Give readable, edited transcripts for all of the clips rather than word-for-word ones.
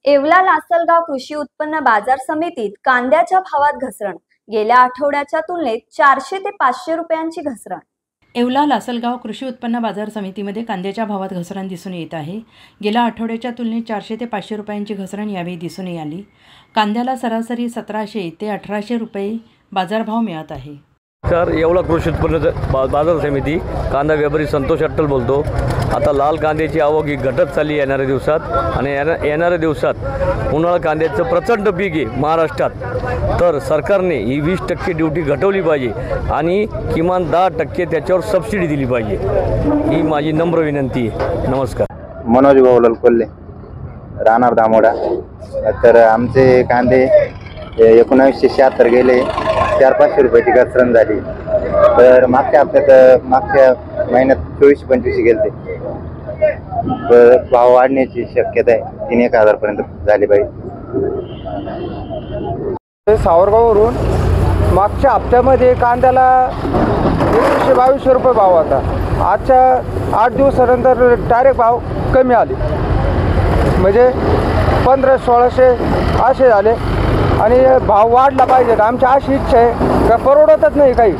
येवला लासलगाव कृषी उत्पन्न बाजार समितीत कांद्याच्या भावात घसरण। गेल्या आठवड्याच्या तुलनेत 400 ते 500 रुपयांची घसरण। येवला लासलगाव कृषी उत्पन्न बाजार समितीमध्ये कांद्याच्या भावात घसरण दिसून येत आहे। गेल्या आठवड्याच्या तुलनेत 400 ते 500 रुपयांची घसरण यावेळी दिसून आली। कांद्याला सरासरी 1700 ते 1800 रुपये बाजारभाव मिळत आहे। येवला कृषी उत्पन्न बाजार समिती कांदा व्यापारी संतोष अट्टल बोलतो। आता लाल कांद्याची आवक ही घटत चालली येणाऱ्या दिवसात आणि येणाऱ्या दिवसात उन्हाळा कांद्याचं प्रचंड पीक आहे महाराष्ट्रात। तर सरकारने ही 20% ड्यूटी घटवली पाहिजे आणि किमान 10% त्याच्यावर सबसिडी दिली पाहिजे, ही माझी नम्र विनंती आहे। नमस्कार। मनोज भाऊलाल कोल्हे, राहणार दामोडा। तर आमचे कांदे 1976 गेले 400-500 रुपयाची घसरण झाली। तर मागच्या महिन्यात 24-25 गेले तर भाव वाढण्याची शक्यता आहे। 3-1 पर्यंत झाली पाहिजे। सावरगाववरून मागच्या हप्त्यामध्ये कांद्याला 2100-2200 रुपये भाव होता। आजच्या 8 दिवसानंतर डायरेक्ट भाव कमी आले, म्हणजे 1500-1600 असे झाले आणि भाव वाढला पाहिजे। आमची अशी इच्छा आहे का परवडतच नाही काही।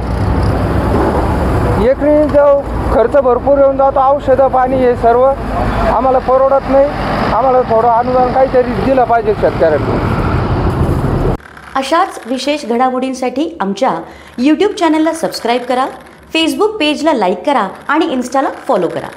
एकरी जो खर्च भरपूर येऊन जातो, औषधं पाणी हे सर्व आम्हाला परवडत नाही। आम्हाला थोडं अनुदान काहीतरी दिलं पाहिजे शेतकऱ्यांना। अशाच विशेष घडामोडींसाठी आमच्या YouTube चॅनलला सबस्क्राईब करा, फेसबुक पेजला लाईक करा आणि इन्स्टाला फॉलो करा।